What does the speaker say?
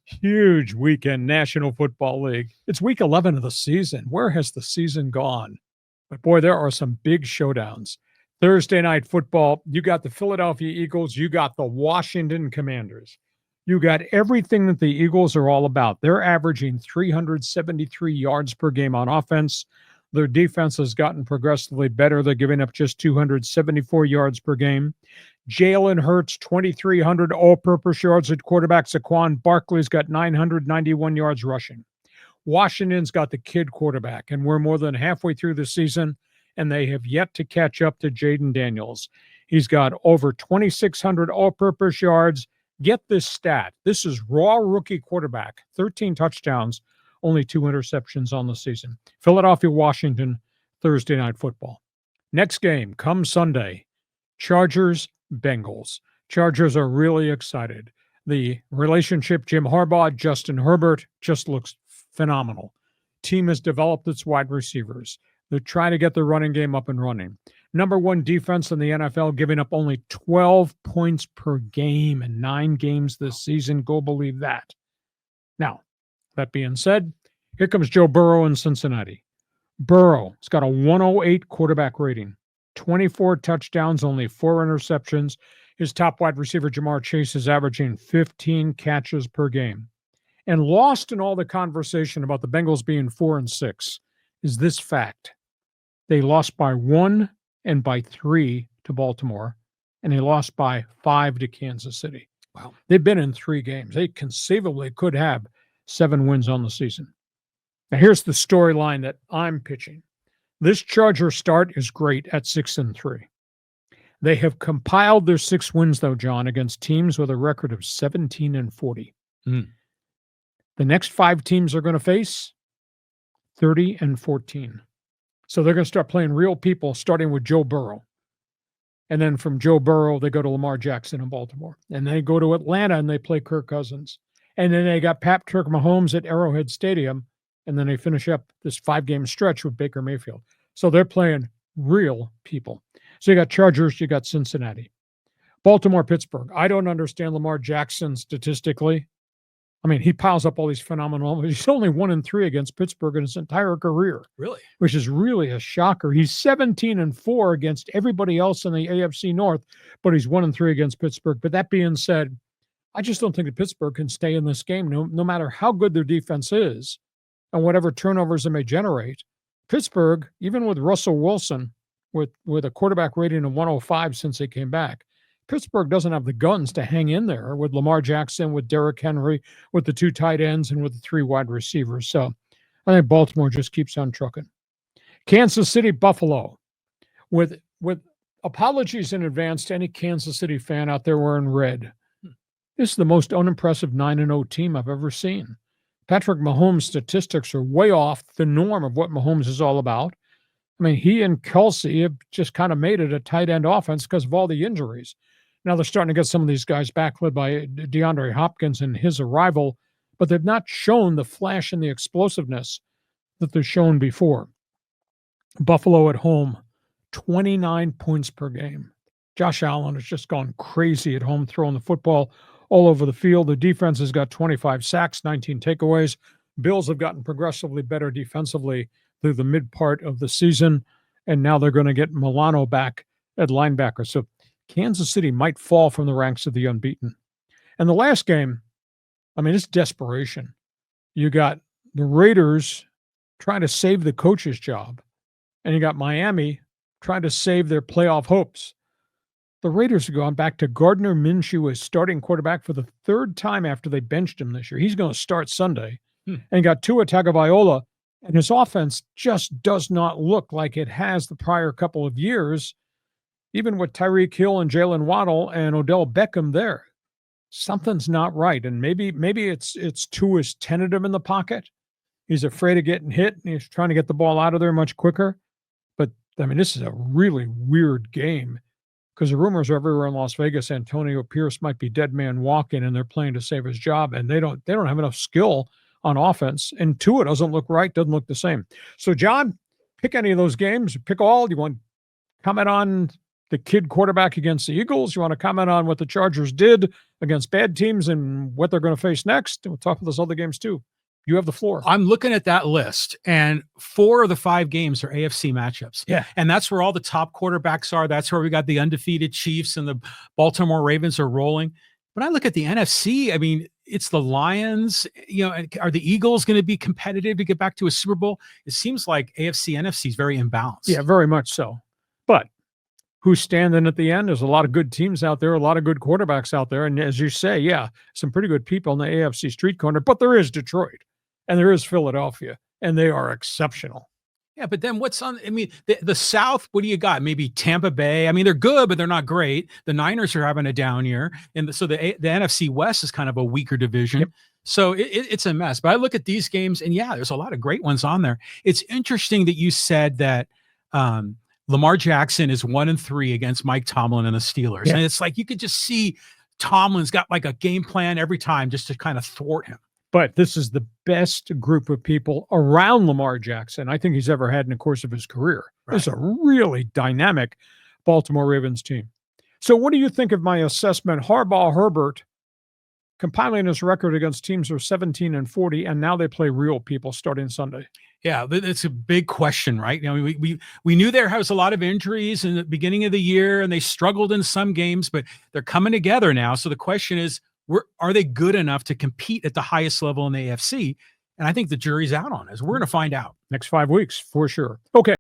Huge weekend, National Football League. It's week 11 of the season. Where has the season gone? But boy, there are some big showdowns. Thursday night football, you got the Philadelphia Eagles, you got the Washington Commanders. You got everything that the Eagles are all about. They're averaging 373 yards per game on offense. Their defense has gotten progressively better. They're giving up just 274 yards per game. Jalen Hurts, 2,300 all-purpose yards at quarterback. Saquon Barkley's got 991 yards rushing. Washington's got the kid quarterback, and we're more than halfway through the season, and they have yet to catch up to Jaden Daniels. He's got over 2,600 all-purpose yards. Get this stat. This is raw rookie quarterback, 13 touchdowns, only 2 interceptions on the season. Philadelphia, Washington, Thursday night football. Next game comes Sunday. Chargers, Bengals. Chargers are really excited. The relationship Jim Harbaugh, Justin Herbert just looks phenomenal. Team has developed its wide receivers. They're trying to get their running game up and running. Number one defense in the NFL, giving up only 12 points per game in 9 games this season. Go believe that. Now, that being said, here comes Joe Burrow in Cincinnati. Burrow has got a 108 quarterback rating, 24 touchdowns, only 4 interceptions. His top wide receiver, Jamar Chase, is averaging 15 catches per game. And lost in all the conversation about the Bengals being 4-6 is this fact. They lost by 1 and by 3 to Baltimore, and they lost by 5 to Kansas City. Wow. They've been in 3 games. They conceivably could have 7 wins on the season. Now, here's the storyline that I'm pitching. This Charger start is great at 6-3. They have compiled their 6 wins, though, John, against teams with a record of 17-40. The next 5 teams they're going to face, 30-14. So they're going to start playing real people, starting with Joe Burrow. And then from Joe Burrow, they go to Lamar Jackson in Baltimore. And they go to Atlanta and they play Kirk Cousins. And then they got Patrick Mahomes at Arrowhead Stadium. And then they finish up this 5-game stretch with Baker Mayfield. So they're playing real people. So you got Chargers, you got Cincinnati. Baltimore, Pittsburgh. I don't understand Lamar Jackson statistically. I mean, he piles up all these phenomenal numbers. He's only 1-3 against Pittsburgh in his entire career. Really? Which is really a shocker. He's 17-4 against everybody else in the AFC North, but he's 1-3 against Pittsburgh. But that being said, I just don't think that Pittsburgh can stay in this game, no matter how good their defense is and whatever turnovers they may generate. Pittsburgh, even with Russell Wilson, with a quarterback rating of 105 since they came back, Pittsburgh doesn't have the guns to hang in there with Lamar Jackson, with Derrick Henry, with the 2 tight ends, and with the 3 wide receivers. So I think Baltimore just keeps on trucking. Kansas City, Buffalo. With apologies in advance to any Kansas City fan out there wearing red. This is the most unimpressive 9-0 team I've ever seen. Patrick Mahomes' statistics are way off the norm of what Mahomes is all about. I mean, he and Kelsey have just kind of made it a tight end offense because of all the injuries. Now they're starting to get some of these guys back, led by DeAndre Hopkins and his arrival, but they've not shown the flash and the explosiveness that they've shown before. Buffalo at home, 29 points per game. Josh Allen has just gone crazy at home, throwing the football all over the field. The defense has got 25 sacks, 19 takeaways. Bills have gotten progressively better defensively through the mid part of the season, and now they're going to get Milano back at linebacker. So Kansas City might fall from the ranks of the unbeaten. And the last game, I mean, it's desperation. You got the Raiders trying to save the coach's job, and you got Miami trying to save their playoff hopes. The Raiders have gone back to Gardner Minshew as starting quarterback for the 3rd time after they benched him this year. He's going to start Sunday. And got Tua Tagovailoa, and his offense just does not look like it has the prior couple of years, even with Tyreek Hill and Jalen Waddle and Odell Beckham there. Something's not right, and maybe it's Tua's tentative in the pocket. He's afraid of getting hit, and he's trying to get the ball out of there much quicker. But, I mean, this is a really weird game because the rumors are everywhere in Las Vegas Antonio Pierce might be dead man walking, and they're playing to save his job, and they don't have enough skill on offense, and Tua doesn't look right, doesn't look the same. So, John, pick any of those games, pick all. Do you want to comment on the kid quarterback against the Eagles. You want to comment on what the Chargers did against bad teams and what they're going to face next? We'll talk about those other games too. You have the floor. I'm looking at that list, and 4 of the 5 games are AFC matchups. Yeah. And that's where all the top quarterbacks are. That's where we got the undefeated Chiefs and the Baltimore Ravens are rolling. When I look at the NFC, I mean, it's the Lions. Are the Eagles going to be competitive to get back to a Super Bowl? It seems like AFC, NFC is very imbalanced. Yeah, very much so. But who's standing at the end? There's a lot of good teams out there, a lot of good quarterbacks out there. And as you say, yeah, some pretty good people in the AFC street corner. But there is Detroit. And there is Philadelphia, and they are exceptional. Yeah, but then what's on? I mean, the South, what do you got? Maybe Tampa Bay. I mean, they're good, but they're not great. The Niners are having a down year. And so the NFC West is kind of a weaker division. Yep. So it's a mess. But I look at these games, and yeah, there's a lot of great ones on there. It's interesting that you said that Lamar Jackson is 1-3 against Mike Tomlin and the Steelers. Yeah. And it's like you could just see Tomlin's got like a game plan every time just to kind of thwart him. But this is the best group of people around Lamar Jackson I think he's ever had in the course of his career. Right. It's a really dynamic Baltimore Ravens team. So what do you think of my assessment? Harbaugh, Herbert, compiling his record against teams who are 17-40, and now they play real people starting Sunday. Yeah, it's a big question, right? We knew there was a lot of injuries in the beginning of the year, and they struggled in some games, but they're coming together now. So the question is, are they good enough to compete at the highest level in the AFC? And I think the jury's out on us. We're going to find out. Next 5 weeks, for sure. Okay.